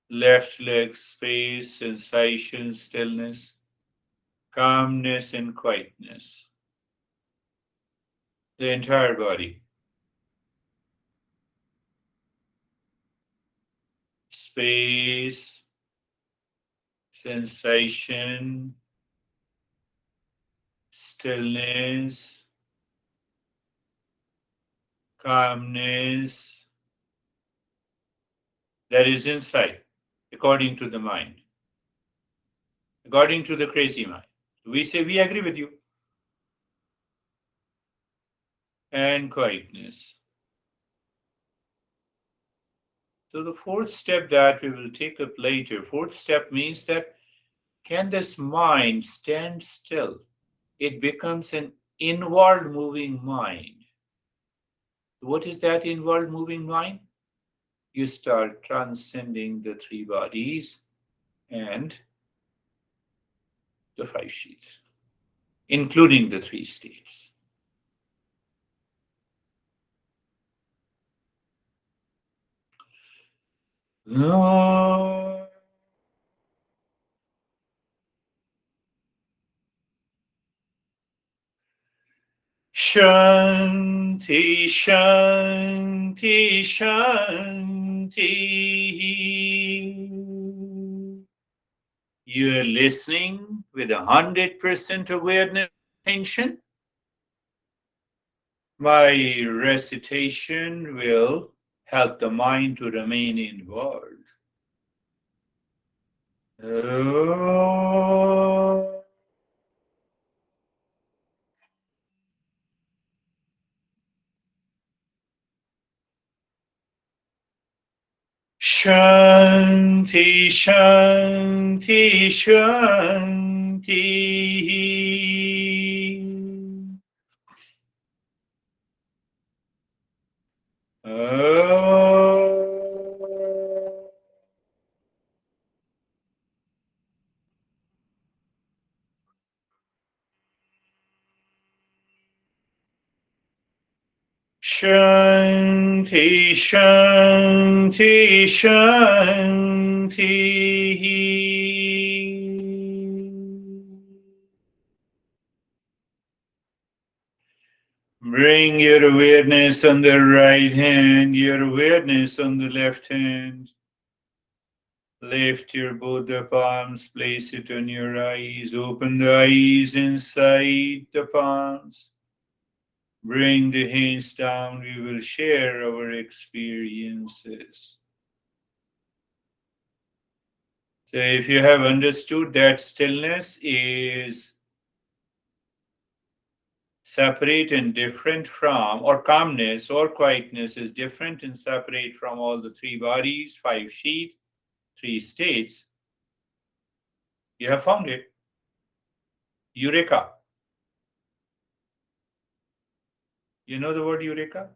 left leg space, sensation, stillness, calmness, and quietness. The entire body, space, sensation, stillness, calmness, that is inside, according to the mind, according to the crazy mind. We say we agree with you. And quietness. So the fourth step that we will take up later, fourth step means that can this mind stand still? It becomes an inward moving mind. What is that inward moving mind? You start transcending the three bodies and the five sheets, including the three states. No. Shanti, Shanti, Shanti. You are listening with 100% awareness and attention. My recitation will help the mind to remain inward. Oh. Shanti, Shanti, Shanti. Oh. Shanti, Shanti, Shanti. Bring your awareness on the right hand, your awareness on the left hand. Lift your both the palms, place it on your eyes, open the eyes inside the palms. Bring the hands down, we will share our experiences. So, if you have understood that stillness is separate and different from, or calmness or quietness is different and separate from all the three bodies, five sheets, three states, you have found it. Eureka. You know the word eureka?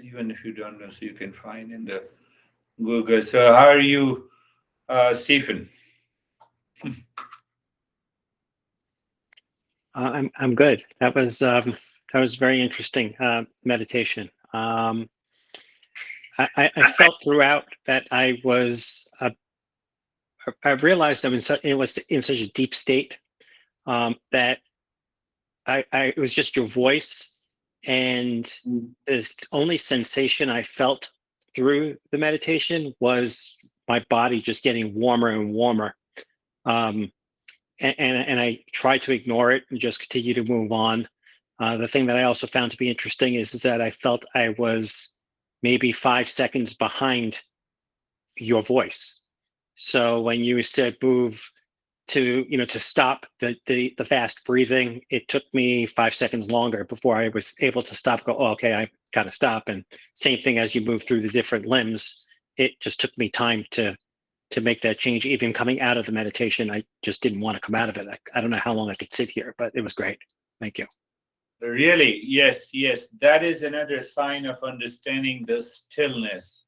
Even if you don't know, so you can find in the Google. So, how are you, Stephen? I'm good. That was very interesting meditation. I felt throughout that I realized I'm in such it was in such a deep state that it was just your voice, and the only sensation I felt through the meditation was my body just getting warmer and warmer. Um, and I tried to ignore it and just continue to move on. The thing that I also found to be interesting is that I felt I was maybe 5 seconds behind your voice. So when you said move to stop the fast breathing, it took me 5 seconds longer before I was able to stop. Go, oh, okay, I got to stop. And same thing as you move through the different limbs, it just took me time to make that change. Even coming out of the meditation, I just didn't want to come out of it. I don't know how long I could sit here, but it was great. Thank you. Really? Yes, yes. That is another sign of understanding the stillness.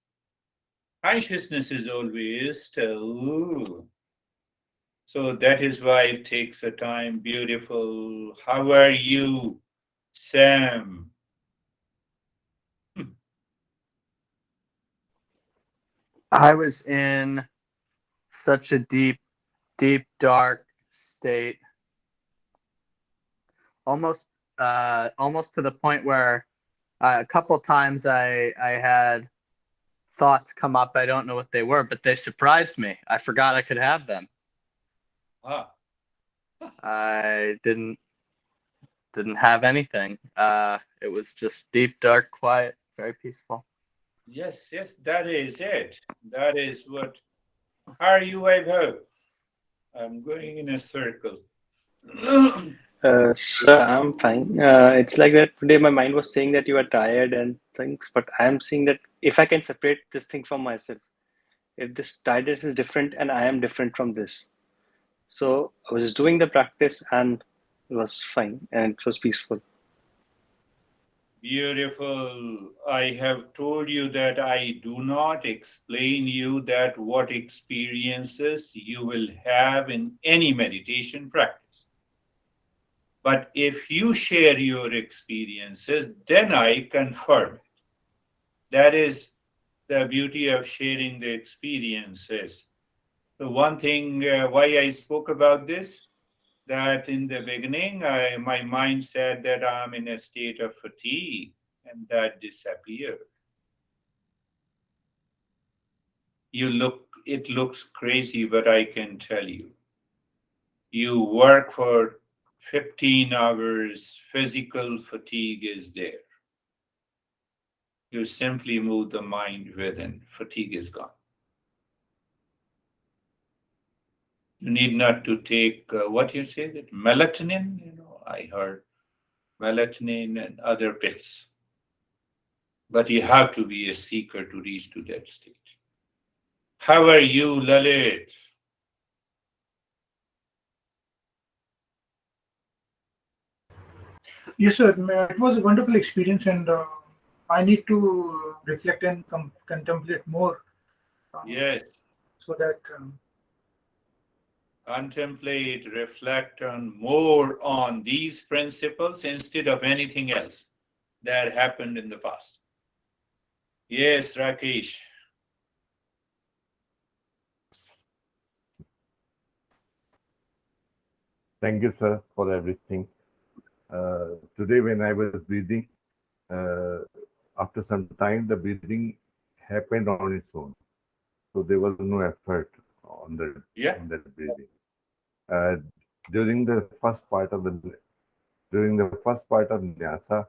Consciousness is always still. So that is why it takes a time. Beautiful. How are you, Sam? I was in such a deep, dark state, almost, almost to the point where a couple times I had thoughts come up. I don't know what they were, but they surprised me. I forgot I could have them. Ah, I didn't have anything. It was just deep, dark, quiet, very peaceful. yes, yes, that is it. That is what. How are you, Vaibhav? I'm going in a circle. Sir, I'm fine. It's like that today my mind was saying that you are tired and things, but I'm seeing that if I can separate this thing from myself, if this tiredness is different and I am different from this. So I was just doing the practice and it was fine and it was peaceful. Beautiful. I have told you that I do not explain you that what experiences you will have in any meditation practice. But if you share your experiences, then I confirm. That is the beauty of sharing the experiences. The one thing why I spoke about this, that in the beginning, my mind said that I'm in a state of fatigue, and that disappeared. It looks crazy, but I can tell you, you work for 15 hours, physical fatigue is there. You simply move the mind within, fatigue is gone. You need not to take what you say that melatonin, I heard melatonin and other pills. But you have to be a seeker to reach to that state. How are you, Lalit? Yes, sir. It was a wonderful experience, and I need to reflect and contemplate more, uh, Yes, so that contemplate, reflect on more on these principles instead of anything else that happened in the past. Yes, Rakesh. Thank you, sir, for everything. Today, when I was breathing, uh, after some time, the breathing happened on its own. So there was no effort on the Yeah, on that breathing. Uh, during the first part of the during the first part of Nyasa,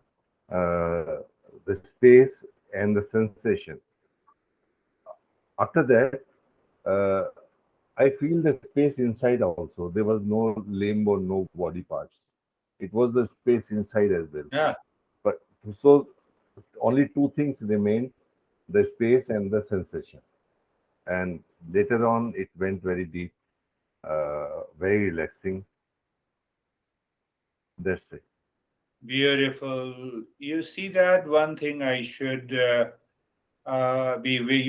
the space and the sensation. After that, uh, I feel the space inside also. There was no limb or no body parts. It was the space inside as well. yeah. But so only two things remain: the space and the sensation. And later on, it went very deep, very relaxing. That's it. Beautiful. You see that one thing I should you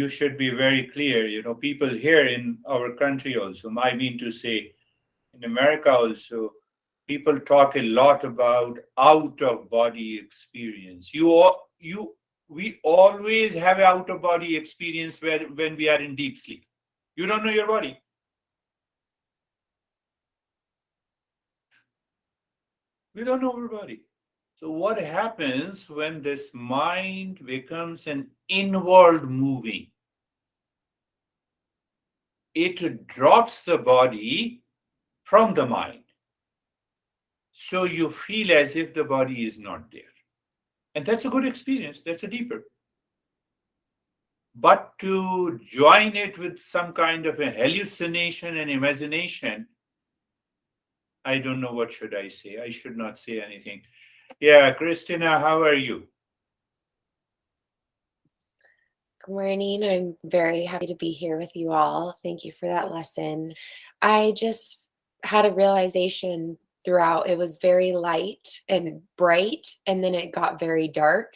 should be very clear. People here in our country also, I mean to say, in America also, people talk a lot about out of body experience. We always have out of body experience when we are in deep sleep. You don't know your body. We don't know our body. So what happens when this mind becomes an inward moving? It drops the body from the mind. So you feel as if the body is not there. And that's a good experience. That's a deeper. But to join it with some kind of a hallucination and imagination, I don't know what should I say. I should not say anything. Yeah, Christina, how are you? Good morning. I'm very happy to be here with you all. Thank you for that lesson. I just had a realization throughout. It was very light and bright, and then it got very dark.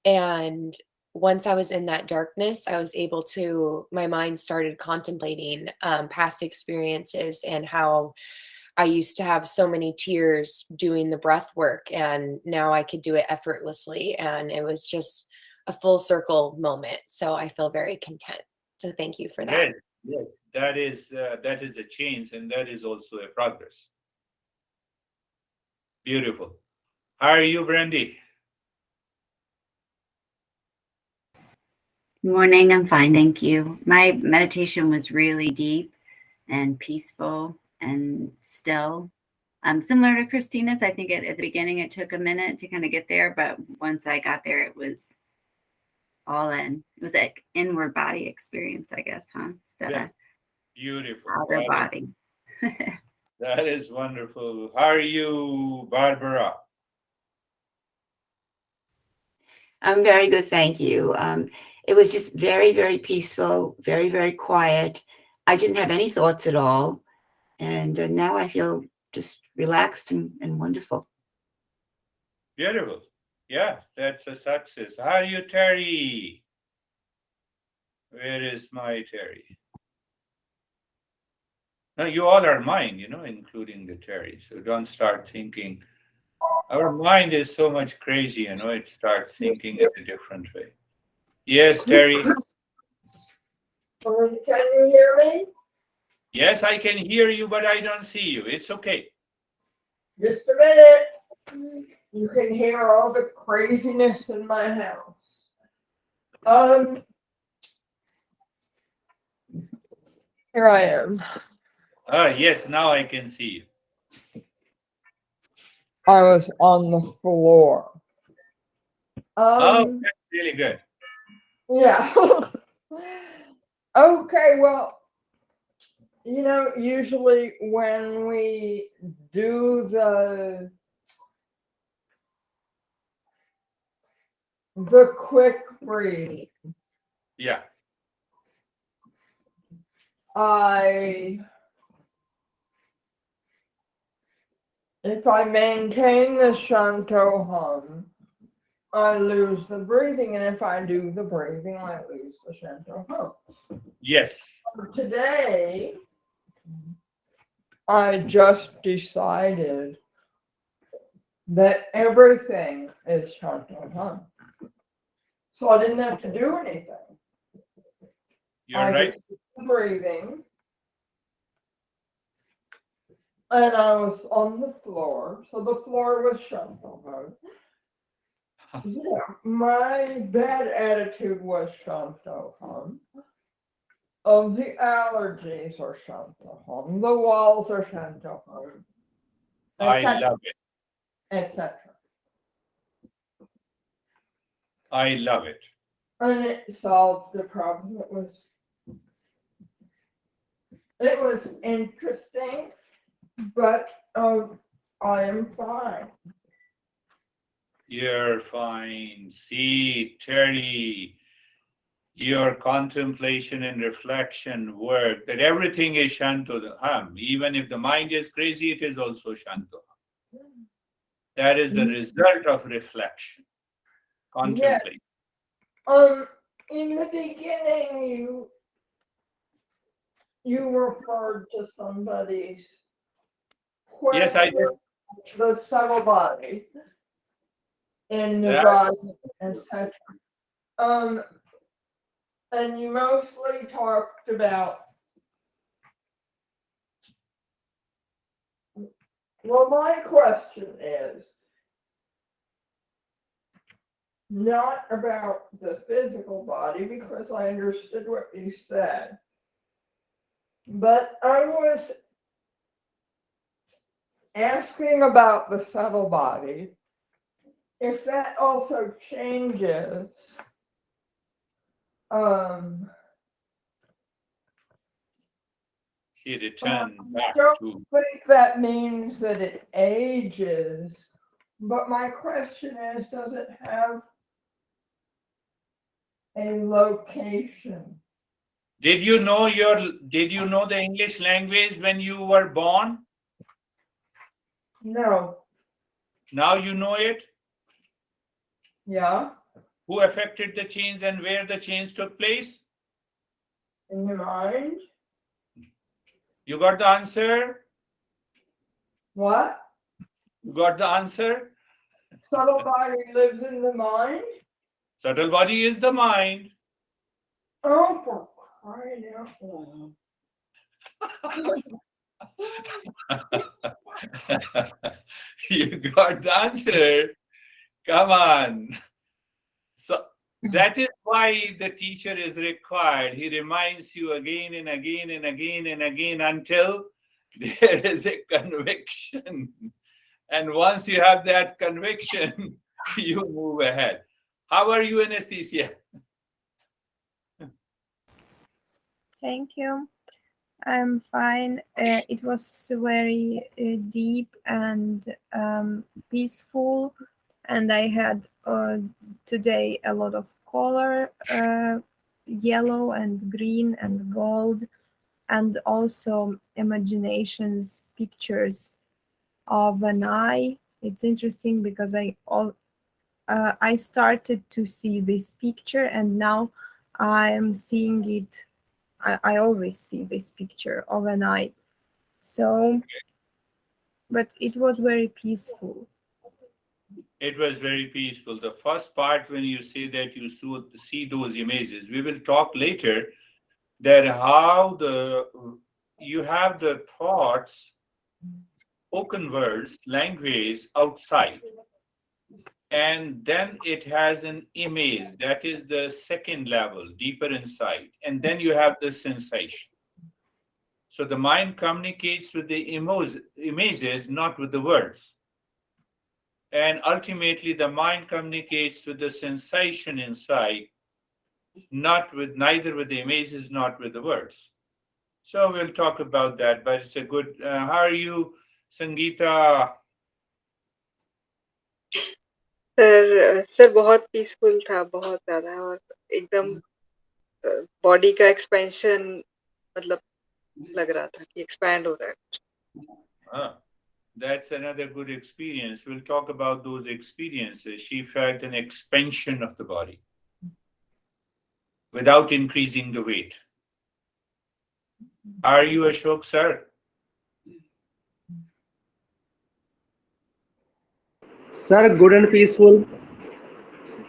And once I was in that darkness, I was able to, my mind started contemplating past experiences and how I used to have so many tears doing the breath work, and now I could do it effortlessly. And it was just a full circle moment. So I feel very content. So thank you for that. Yes, yes, that is a change, and that is also a progress. Beautiful. How are you, Brandy? Morning, I'm fine, thank you. My meditation was really deep and peaceful and still. Similar to Christina's, I think at the beginning it took a minute to kind of get there, but once I got there, it was all in. It was like inward body experience, I guess, huh? Instead Yeah. of Beautiful. outer body. That is wonderful. How are you, Barbara? I'm very good, thank you. It was just very, very peaceful, very, very quiet. I didn't have any thoughts at all. And now I feel just relaxed and wonderful. Beautiful. Yeah, that's a success. How are you, Terry? Where is my Terry? No, you all are mine, including the Terry. So don't start thinking. Our mind is so much crazy, it starts thinking in a different way. Yes, Terry. Can you hear me? Yes, I can hear you, but I don't see you. It's okay. Just a minute. You can hear all the craziness in my house. Here I am. Yes, now I can see you. I was on the floor. Oh, that's really good. Yeah. Okay, well, usually when we do the quick breathing, Yeah. if I maintain the Shanto hum, I lose the breathing, and if I do the breathing, I lose the Shanto hum. Yes. Today, I just decided that everything is Shanto hum. So I didn't have to do anything. You're right. Just did the breathing. And I was on the floor. So the floor was Shanto hum. Yeah, my bad attitude was Shanto hum. The allergies are Shanto hum. The walls are Shanto hum. I love it. Etc. I love it. And it solved the problem. It was interesting, but I am fine. You're fine. See, Terry, your contemplation and reflection work, that everything is Shanto-ham. Even if the mind is crazy, it is also Shanto-ham. That is the result of reflection, contemplation. Yeah. In the beginning, you referred to somebody's question. Yes, I did. The subtle body in the body, etc. And you mostly talked about, well, my question is not about the physical body, because I understood what you said, but I was asking about the subtle body, if that also changes. He returned back I don't to. think that means that it ages, but my question is, does it have a location? Did you know the English language when you were born? No. Now you know it? Yeah. Who affected the change and where the change took place? In your mind? You got the answer? What? You got the answer? Subtle body lives in the mind? Subtle body is the mind. Oh, for crying out loud. You got the answer. Come on. So that is why the teacher is required. He reminds you again and again and again and again until there is a conviction. And once you have that conviction, you move ahead. How are you, Anesthesia? Thank you. I'm fine. It was very deep and peaceful, and I had today a lot of color, yellow and green and gold, and also imaginations, pictures of an eye. It's interesting because I started to see this picture, and now I am seeing it. I always see this picture of an eye. So, but it was very peaceful. It was very peaceful. The first part, when you say that you see those images, we will talk later that how you have the thoughts, spoken words, language outside. And then it has an image, that is the second level, deeper inside. And then you have the sensation. So the mind communicates with the images, not with the words. And ultimately, the mind communicates with the sensation inside, neither with the images, not with the words. So we'll talk about that, but it's a good. How are you, Sangeeta? Sir बहुत peaceful था, बहुत ज्यादा, और एकदम body का expansion, मतलब लग रहा था कि एक्सपैंड हो रहा है. That's another good experience. We'll talk about those experiences. She felt an expansion of the body without increasing the weight. Are you Ashok, sir? Sir, good and peaceful.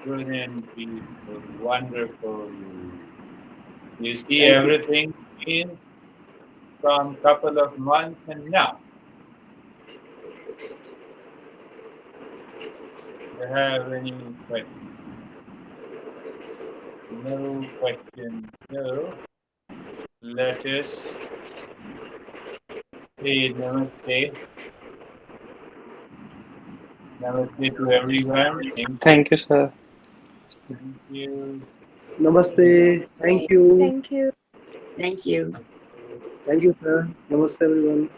Good and peaceful. Wonderful. You see everything in from couple of months and now. Do you have any questions? No question. So let us say namaste. Namaste to everyone. Thank you, sir. Thank you. Namaste. Thank you. Thank you. Thank you. Thank you, sir. Namaste, everyone.